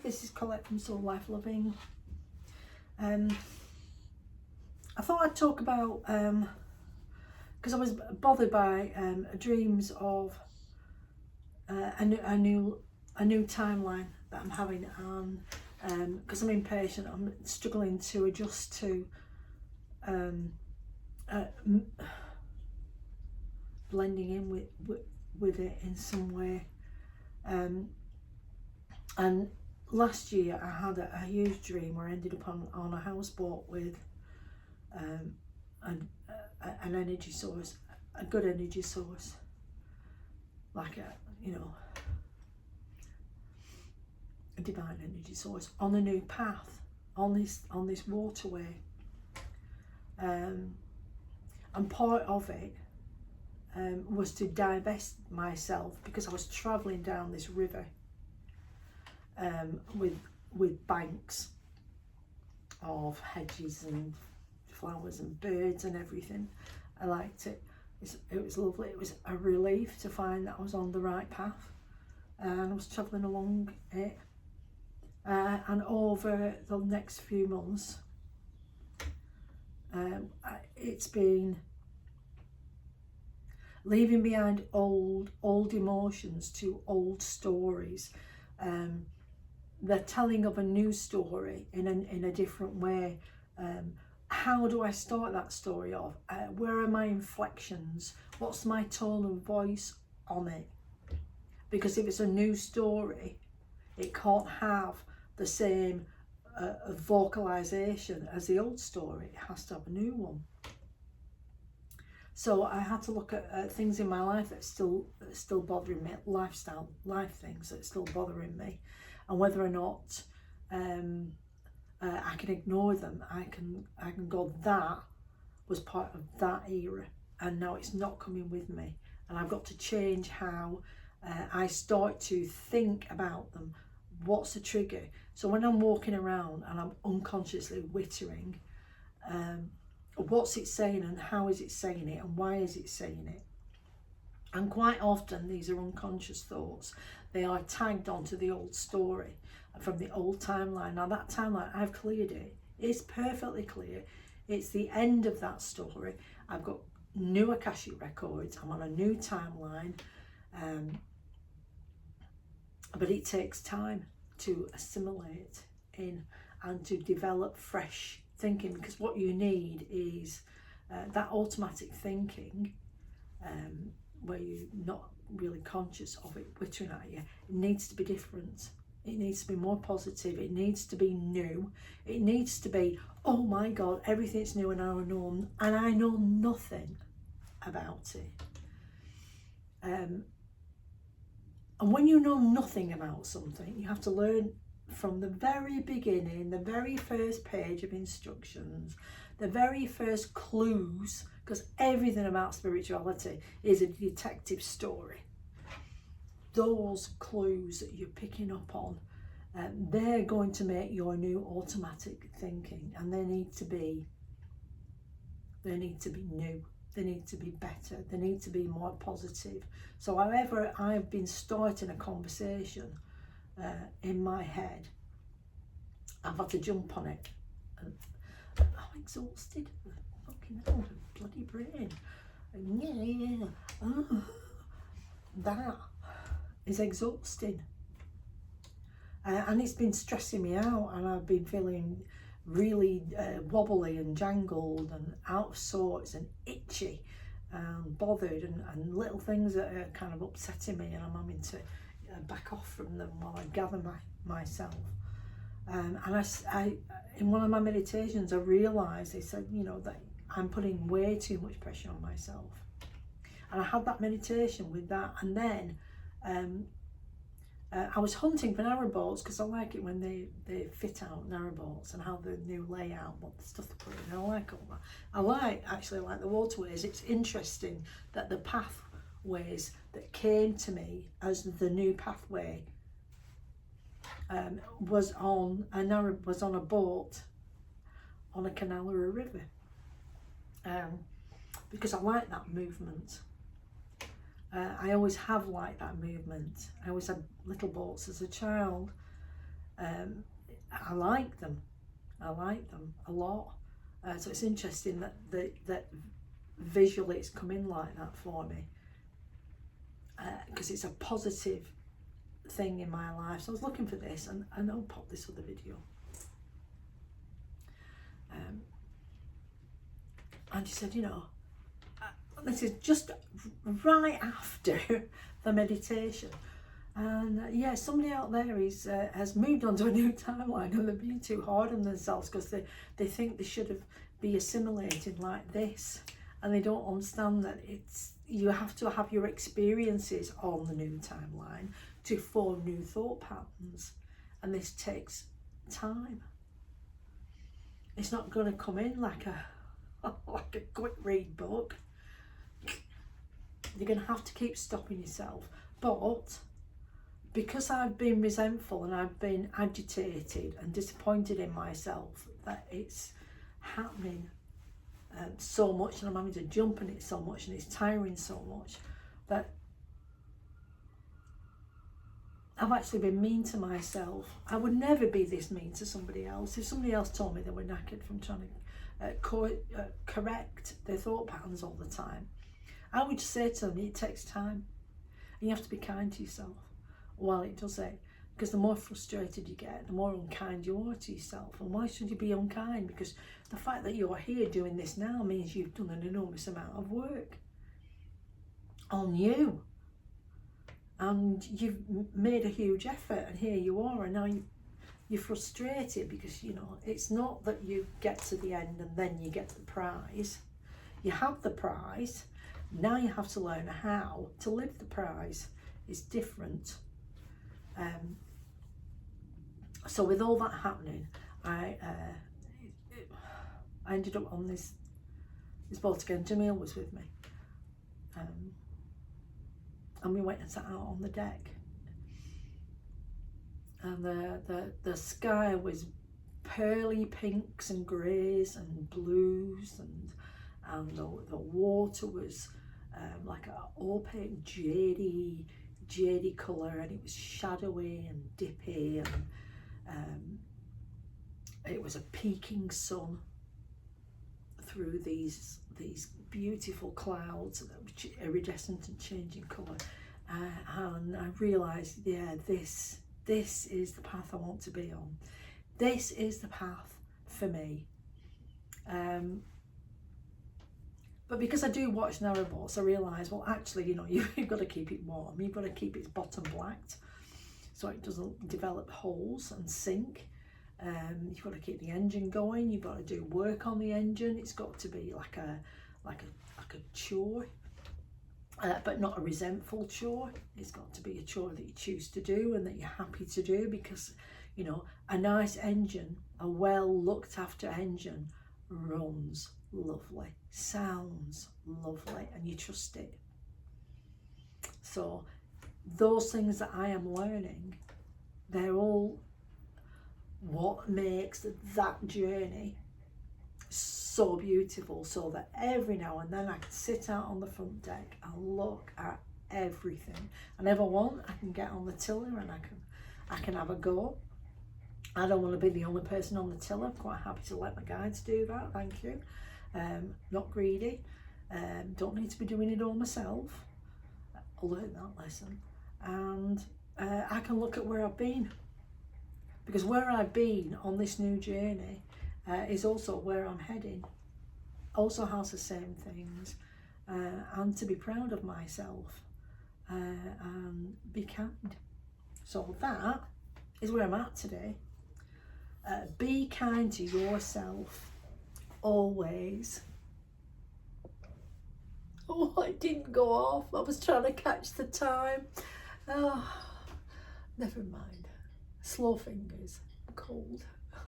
this is Colette from Soul Life Loving. I thought I'd talk about, because I was bothered by dreams of a new timeline that I'm having, and because I'm impatient, I'm struggling to adjust to blending in with it in some way. And last year I had a huge dream where I ended up on a houseboat with an energy source, a good energy source, like a divine energy source, on a new path, on this waterway. And part of it was to divest myself, because I was travelling down this river with banks of hedges and flowers and birds and everything. I liked it. It was lovely. It was a relief to find that I was on the right path, and I was travelling along it. And over the next few months, it's been leaving behind old emotions to old stories. The telling of a new story in a different way. How do I start that story off? Where are my inflections? What's my tone of voice on it? Because if it's a new story, it can't have the same vocalization as the old story. It has to have a new one. So I had to look at things in my life that still bothering me, life things that are still bothering me, and whether or not I can ignore them. I can go, that was part of that era, and now it's not coming with me, and I've got to change how I start to think about them. What's the trigger? So when I'm walking around and I'm unconsciously wittering, what's it saying, and how is it saying it, and why is it saying it? And quite often these are unconscious thoughts. They are tagged onto the old story from the old timeline. Now that timeline, I've cleared it. It's perfectly clear. It's the end of that story. I've got new Akashic records. I'm on a new timeline. But it takes time to assimilate in and to develop fresh thinking, because what you need is that automatic thinking, where you're not really conscious of it wittering at you. It needs to be different. It needs to be more positive. It needs to be new. It needs to be, oh my God, everything's new and I know nothing about it. And when you know nothing about something, you have to learn from the very beginning, the very first page of instructions, the very first clues, because everything about spirituality is a detective story. Those clues that you're picking up on, they're going to make your new automatic thinking, and they need to be new. They need to be better. They need to be more positive. So however I've been starting a conversation in my head, I've had to jump on it. And I'm exhausted. Fucking hell, bloody brain. Yeah. Oh, that is exhausting. And it's been stressing me out, and I've been feeling really wobbly and jangled and out of sorts and itchy and bothered, and little things that are kind of upsetting me, and I'm having to back off from them while I gather myself. And I in one of my meditations, I realised, they said, that I'm putting way too much pressure on myself. And I had that meditation with that, and then I was hunting for narrowboats, because I like it when they fit out narrowboats and how the new layout, what the stuff they put in. I like all that. I actually like the waterways. It's interesting that the pathways that came to me as the new pathway was on a boat on a canal or a river, because I like that movement. I always have liked that movement. I always had little boats as a child, I like them. I like them a lot. So it's interesting that that visually it's come in like that for me, because it's a positive thing in my life. So I was looking for this, and I'll pop this other video. And she said, you know, this is just right after the meditation. And yeah, somebody out there is has moved on to a new timeline, and they're being too hard on themselves because they think they should be assimilated like this, and they don't understand that you have to have your experiences on the new timeline to form new thought patterns, and this takes time. It's not going to come in like a quick read book. You're going to have to keep stopping yourself. But because I've been resentful and I've been agitated and disappointed in myself that it's happening so much, and I'm having to jump on it so much, and it's tiring so much, that I've actually been mean to myself. I would never be this mean to somebody else. If somebody else told me they were knackered from trying to correct their thought patterns all the time, I would just say to them, it takes time. And you have to be kind to yourself while it does it. Because the more frustrated you get, the more unkind you are to yourself. And why should you be unkind? Because the fact that you're here doing this now means you've done an enormous amount of work on you. And you've made a huge effort, and here you are, and now you're frustrated because, you know, it's not that you get to the end and then you get the prize. You have the prize. Now you have to learn how to live the prize. It's different. So with all that happening, I ended up on this boat again. Jamil was with me, and we went and sat out on the deck. And the sky was pearly pinks and greys and blues, and the water was like an opaque jadey colour, and it was shadowy and dippy, and it was a peeking sun through these beautiful clouds, which are iridescent and changing colour, and I realised, yeah, this is the path I want to be on. This is the path for me. But because I do watch narrowboats, I realise, well, actually, you know, you've got to keep it warm. You've got to keep its bottom blacked so it doesn't develop holes and sink. You've got to keep the engine going. You've got to do work on the engine. It's got to be like a chore, but not a resentful chore. It's got to be a chore that you choose to do and that you're happy to do, because, you know, a nice engine, a well looked after engine, runs lovely, sounds lovely, and you trust it. So those things that I am learning, they're all what makes that journey so beautiful, so that every now and then I can sit out on the front deck and look at everything. And if I want, I can get on the tiller and I can have a go. I don't want to be the only person on the tiller. I'm quite happy to let my guides do that, thank you. Not greedy. Don't need to be doing it all myself. I learned that lesson. And I can look at where I've been, because where I've been on this new journey is also where I'm heading. Also has the same things, and to be proud of myself and be kind. So that is where I'm at today. Be kind to yourself always. Oh, it didn't go off. I was trying to catch the time. Oh, never mind. Slow fingers. Cold.